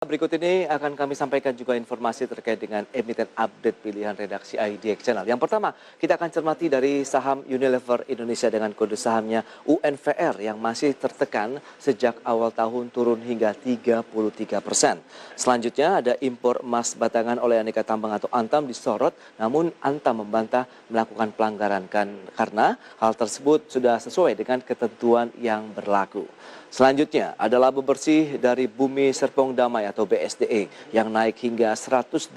Berikut ini akan kami sampaikan juga informasi terkait dengan emiten update pilihan redaksi IDX Channel. Yang pertama, kita akan cermati dari saham Unilever Indonesia dengan kode sahamnya UNVR yang masih tertekan sejak awal tahun turun hingga 33%. Selanjutnya ada impor emas batangan oleh Aneka Tambang atau Antam disorot, namun Antam membantah melakukan pelanggaran karena hal tersebut sudah sesuai dengan ketentuan yang berlaku. Selanjutnya ada laba bersih dari Bumi Serpong Damai atau BSDE yang naik hingga 126,58%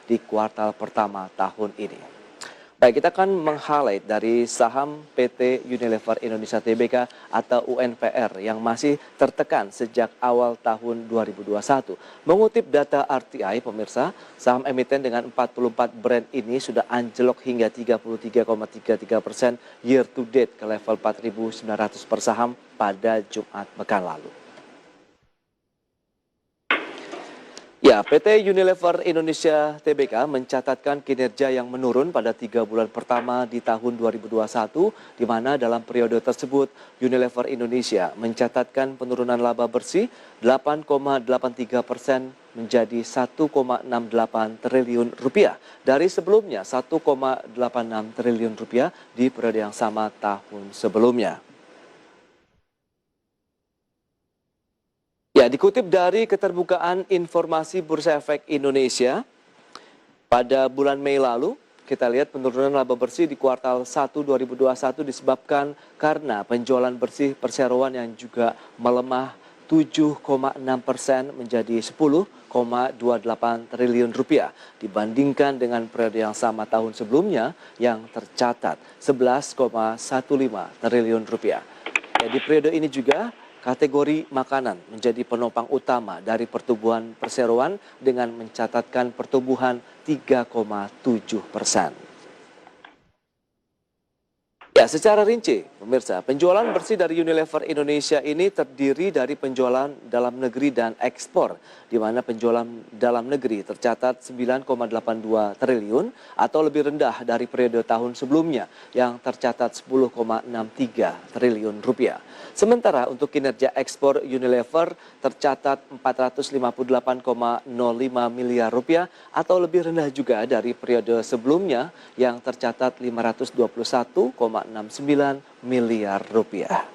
di kuartal pertama tahun ini. Baik, kita akan meng-highlight dari saham PT Unilever Indonesia Tbk atau UNVR yang masih tertekan sejak awal tahun 2021. Mengutip data RTI, pemirsa, saham emiten dengan 44 brand ini sudah anjlok hingga 33,33% year to date ke level 4.900 per saham pada Jumat pekan lalu. Ya, PT Unilever Indonesia Tbk mencatatkan kinerja yang menurun pada 3 bulan pertama di tahun 2021, di mana dalam periode tersebut Unilever Indonesia mencatatkan penurunan laba bersih 8,83% menjadi 1,68 triliun rupiah dari sebelumnya 1,86 triliun rupiah di periode yang sama tahun sebelumnya. Ya, dikutip dari keterbukaan informasi Bursa Efek Indonesia, pada bulan Mei lalu, kita lihat penurunan laba bersih di kuartal 1 2021 disebabkan karena penjualan bersih perseroan yang juga melemah 7,6% menjadi 10,28 triliun rupiah dibandingkan dengan periode yang sama tahun sebelumnya yang tercatat 11,15 triliun rupiah. Ya, di periode ini juga kategori makanan menjadi penopang utama dari pertumbuhan perseroan dengan mencatatkan pertumbuhan 3,7%. Ya, secara rinci, pemirsa, penjualan bersih dari Unilever Indonesia ini terdiri dari penjualan dalam negeri dan ekspor, di mana penjualan dalam negeri tercatat 9,82 triliun atau lebih rendah dari periode tahun sebelumnya yang tercatat 10,63 triliun rupiah. Sementara untuk kinerja ekspor Unilever tercatat 458,05 miliar rupiah atau lebih rendah juga dari periode sebelumnya yang tercatat 521,69 miliar rupiah.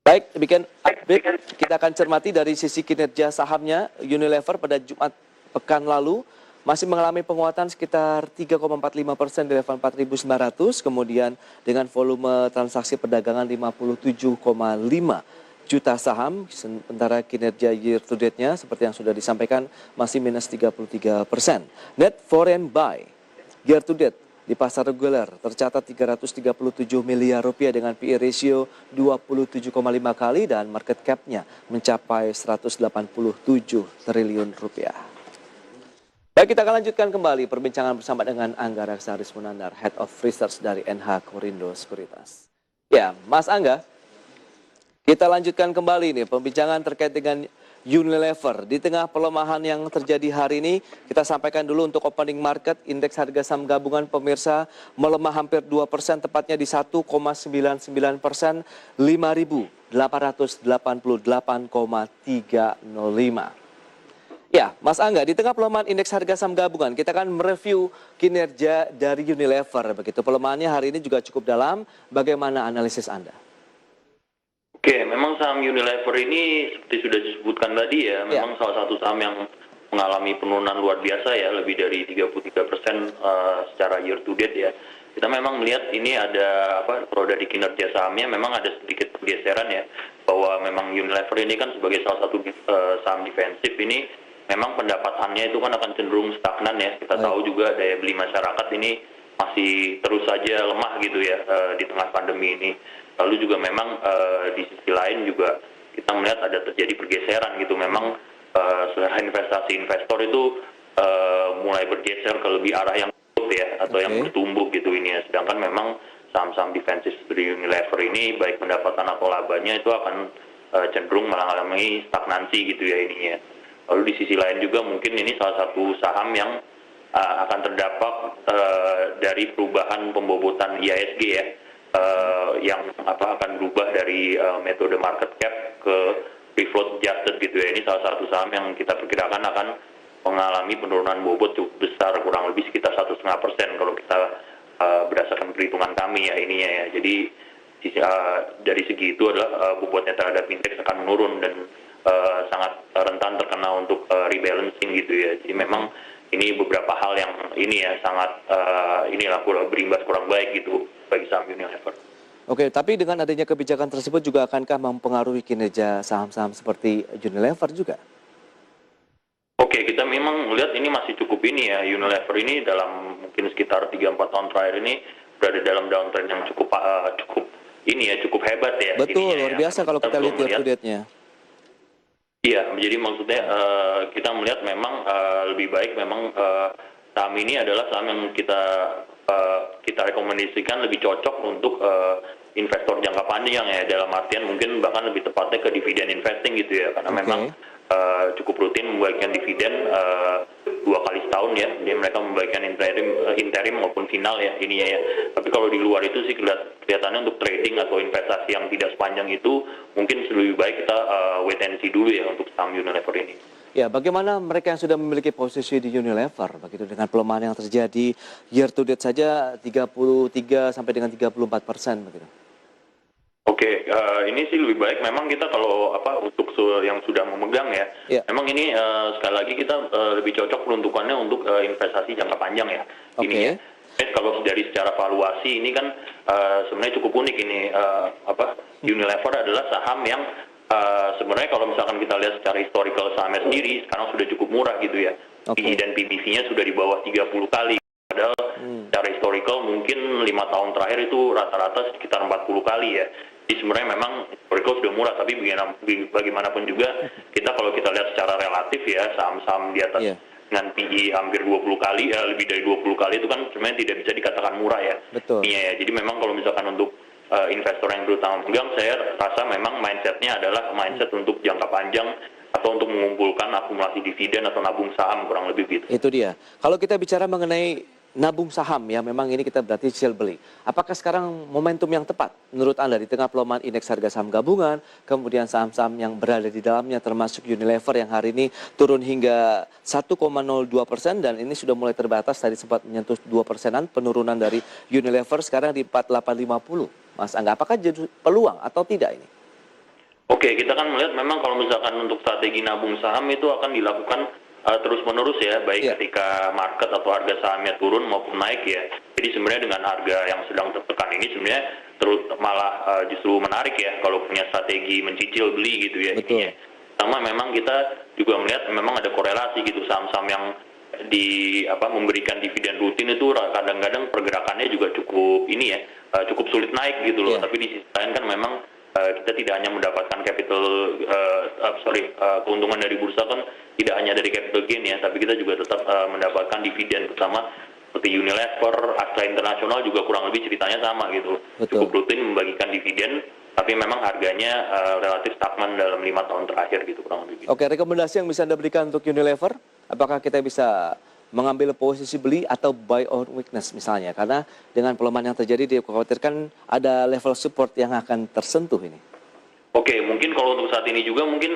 Baik, demikian update. Kita akan cermati dari sisi kinerja sahamnya. Unilever pada Jumat pekan lalu masih mengalami penguatan sekitar 3,45% di level 4.900, kemudian dengan volume transaksi perdagangan 57,5 juta saham, sementara kinerja year to date-nya seperti yang sudah disampaikan masih minus 33%. Net foreign buy year to date di pasar reguler tercatat 337 miliar rupiah dengan PE ratio 27,5 kali dan market cap-nya mencapai 187 triliun rupiah. Baik, kita akan lanjutkan kembali perbincangan bersama dengan Angga Raksa Rizmunandar, Head of Research dari NH Korindo Sekuritas. Ya, Mas Angga, kita lanjutkan kembali nih pembincangan terkait dengan Unilever. Di tengah pelemahan yang terjadi hari ini, kita sampaikan dulu untuk opening market, indeks harga saham gabungan pemirsa melemah hampir 2%, tepatnya di 1,99%, 5.888,305. Ya, Mas Angga, di tengah pelemahan indeks harga saham gabungan, kita akan mereview kinerja dari Unilever. Begitu, pelemahannya hari ini juga cukup dalam. Bagaimana analisis Anda? Oke, memang saham Unilever ini seperti sudah disebutkan tadi ya, memang salah satu saham yang mengalami penurunan luar biasa ya, lebih dari 33% secara year to date ya. Kita memang melihat ini ada kalau dari kinerja sahamnya memang ada sedikit pergeseran ya, bahwa memang Unilever ini kan sebagai salah satu saham defensif ini memang pendapatannya itu kan akan cenderung stagnan ya. Kita tahu juga daya beli masyarakat ini masih terus saja lemah gitu ya di tengah pandemi ini. Lalu juga memang di sisi lain juga kita melihat ada terjadi pergeseran gitu. Memang selera investasi investor itu mulai bergeser ke lebih arah yang growth ya, atau yang bertumbuh gitu ini ya. Sedangkan memang saham-saham defensif dari Unilever ini baik pendapatan atau labanya itu akan cenderung mengalami stagnansi gitu ya ininya. Lalu di sisi lain juga mungkin ini salah satu saham yang akan terdampak dari perubahan pembobotan IHSG ya. yang akan berubah dari metode market cap ke free float adjusted gitu ya. Ini salah satu saham yang kita perkirakan akan mengalami penurunan bobot cukup besar, kurang lebih sekitar 1,5% kalau kita berdasarkan perhitungan kami ya ininya ya. Jadi dari segi itu adalah bobotnya terhadap indeks akan menurun dan sangat rentan terkena untuk rebalancing gitu ya. Jadi memang ini beberapa hal yang ini ya sangat berimbas kurang baik gitu bagi saham Unilever. Oke, tapi dengan adanya kebijakan tersebut juga akankah mempengaruhi kinerja saham-saham seperti Unilever juga? Oke, kita memang melihat ini masih cukup ini ya, Unilever ini dalam mungkin sekitar 3-4 tahun terakhir ini berada dalam downtrend yang cukup ini ya, cukup hebat ya. Betul, luar biasa kalau kita lihat year to date-nya. Iya, jadi maksudnya kita melihat memang lebih baik memang saham ini adalah saham yang kita rekomendasikan lebih cocok untuk investor jangka panjang ya, dalam artian mungkin bahkan lebih tepatnya ke dividen investing gitu ya, karena memang cukup rutin membagikan dividen 2 kali setahun ya. Jadi mereka membagikan interim maupun final ya ininya ya. Tapi kalau di luar itu sih kelihatannya untuk trading atau investasi yang tidak sepanjang itu mungkin lebih baik kita wait and see dulu ya untuk saham Unilever ini. Ya, bagaimana mereka yang sudah memiliki posisi di Unilever begitu dengan pelemahan yang terjadi year to date saja 33 sampai dengan 34% begitu. Oke, ini sih lebih baik memang kita kalau untuk yang sudah memegang ya, memang ini sekali lagi kita lebih cocok peruntukannya untuk investasi jangka panjang ya. Ini ya. Kalau dari secara valuasi ini kan sebenarnya cukup unik ini Unilever adalah saham yang sebenarnya kalau misalkan kita lihat secara historical sahamnya sendiri sekarang sudah cukup murah gitu ya. PE dan PBV-nya sudah di bawah 30 kali. Padahal secara historical mungkin 5 tahun terakhir itu rata-rata sekitar 40 kali ya. Jadi sebenarnya memang historical sudah murah, tapi bagaimanapun juga kita kalau kita lihat secara relatif ya saham-saham di atas dengan PE hampir 20 kali ya, lebih dari 20 kali itu kan sebenarnya tidak bisa dikatakan murah ya. Betul. Iya ya. Jadi memang kalau misalkan untuk investor yang terutama pegang, saya rasa memang mindsetnya adalah mindset untuk jangka panjang atau untuk mengumpulkan akumulasi dividen atau nabung saham kurang lebih gitu. Itu dia. Kalau kita bicara mengenai nabung saham ya, memang ini kita berarti cicil beli. Apakah sekarang momentum yang tepat menurut Anda di tengah pelemahan indeks harga saham gabungan, kemudian saham-saham yang berada di dalamnya termasuk Unilever yang hari ini turun hingga 1,02% dan ini sudah mulai terbatas, tadi sempat menyentuh 2%-an penurunan dari Unilever sekarang di 4850. Mas Angga, apakah jadi peluang atau tidak ini? Oke, kita kan melihat memang kalau misalkan untuk strategi nabung saham itu akan dilakukan terus-menerus ya, baik ketika market atau harga sahamnya turun maupun naik ya. Jadi sebenarnya dengan harga yang sedang tertekan ini sebenarnya malah justru menarik ya kalau punya strategi mencicil beli gitu ya. Betul. Sama memang kita juga melihat memang ada korelasi gitu, saham-saham yang memberikan dividen rutin itu kadang-kadang pergerakannya juga cukup ini ya, cukup sulit naik gitu loh. Tapi di sisi lain kan memang kita tidak hanya mendapatkan keuntungan dari bursa kan tidak hanya dari capital gain ya, tapi kita juga tetap mendapatkan dividen, terutama seperti Unilever, Astra International juga kurang lebih ceritanya sama gitu. Betul. Cukup rutin membagikan dividen, tapi memang harganya relatif stagnan dalam 5 tahun terakhir gitu kurang lebih. Oke, rekomendasi yang bisa Anda berikan untuk Unilever, apakah kita bisa mengambil posisi beli atau buy on weakness misalnya, karena dengan pelemahan yang terjadi dikhawatirkan ada level support yang akan tersentuh ini. Oke, mungkin kalau untuk saat ini juga mungkin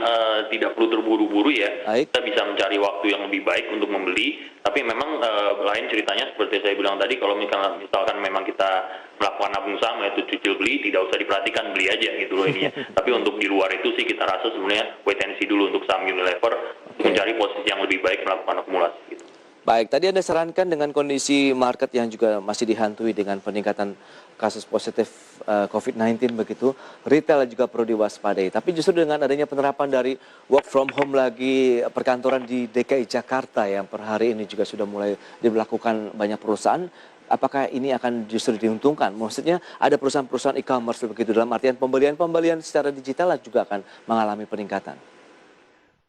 tidak perlu terburu-buru ya. Kita bisa mencari waktu yang lebih baik untuk membeli, tapi memang lain ceritanya seperti saya bilang tadi, kalau misalkan memang kita melakukan nabung saham yaitu cicil beli, tidak usah diperhatikan, beli aja gitu loh ininya. Tapi untuk di luar itu sih kita rasa sebenarnya wait and see dulu untuk saham Unilever, mencari posisi yang lebih baik melakukan akumulasi gitu. Baik, tadi Anda sarankan dengan kondisi market yang juga masih dihantui dengan peningkatan kasus positif COVID-19 begitu, retail juga perlu diwaspadai. Tapi justru dengan adanya penerapan dari work from home lagi, perkantoran di DKI Jakarta yang per hari ini juga sudah mulai dilakukan banyak perusahaan, apakah ini akan justru diuntungkan? Maksudnya ada perusahaan-perusahaan e-commerce begitu, dalam artian pembelian secara digital juga akan mengalami peningkatan.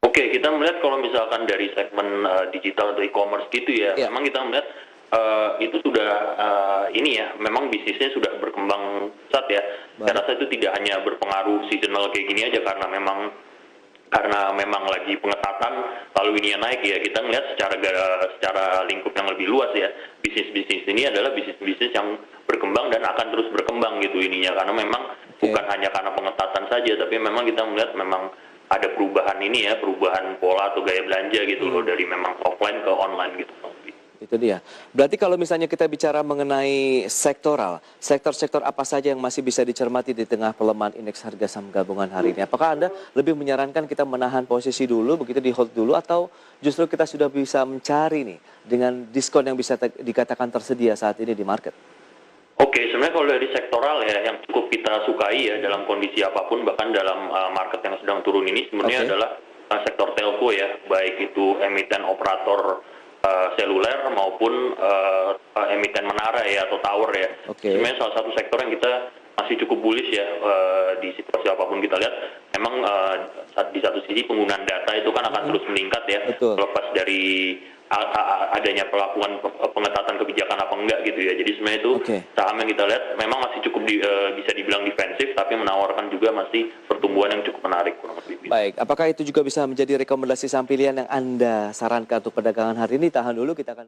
Oke, kita melihat kalau misalkan dari segmen digital atau e-commerce gitu ya, memang kita melihat itu sudah memang bisnisnya sudah berkembang pesat ya. Saya rasa itu tidak hanya berpengaruh seasonal kayak gini aja, karena memang karena memang lagi pengetatan lalu ini yang naik ya, kita ngelihat secara lingkup yang lebih luas ya, bisnis-bisnis ini adalah bisnis-bisnis yang berkembang dan akan terus berkembang gitu ininya, karena memang bukan hanya karena pengetatan saja, tapi memang kita melihat memang ada perubahan ini ya, perubahan pola atau gaya belanja gitu loh, dari memang offline ke online gitu. Itu dia. Berarti kalau misalnya kita bicara mengenai sektoral, sektor-sektor apa saja yang masih bisa dicermati di tengah pelemahan indeks harga saham gabungan hari ini? Apakah Anda lebih menyarankan kita menahan posisi dulu, begitu di hold dulu, atau justru kita sudah bisa mencari nih dengan diskon yang bisa dikatakan tersedia saat ini di market? Oke, sebenarnya kalau dari sektoral ya, yang cukup kita sukai ya dalam kondisi apapun, bahkan dalam market yang sedang turun ini sebenarnya adalah sektor telco ya, baik itu emiten operator seluler maupun emiten menara ya atau tower ya. Sebenarnya salah satu sektor yang kita masih cukup bullish ya di situasi apapun kita lihat. Memang di satu sisi penggunaan data itu kan akan terus meningkat ya, lepas dari adanya pelakuan pengetatan kebijakan apa enggak gitu ya. Jadi sebenarnya itu saham yang kita lihat memang masih cukup bisa dibilang defensif, tapi menawarkan juga masih pertumbuhan yang cukup menarik kurang lebih. Baik, apakah itu juga bisa menjadi rekomendasi saham pilihan yang Anda sarankan untuk perdagangan hari ini? Tahan dulu, kita akan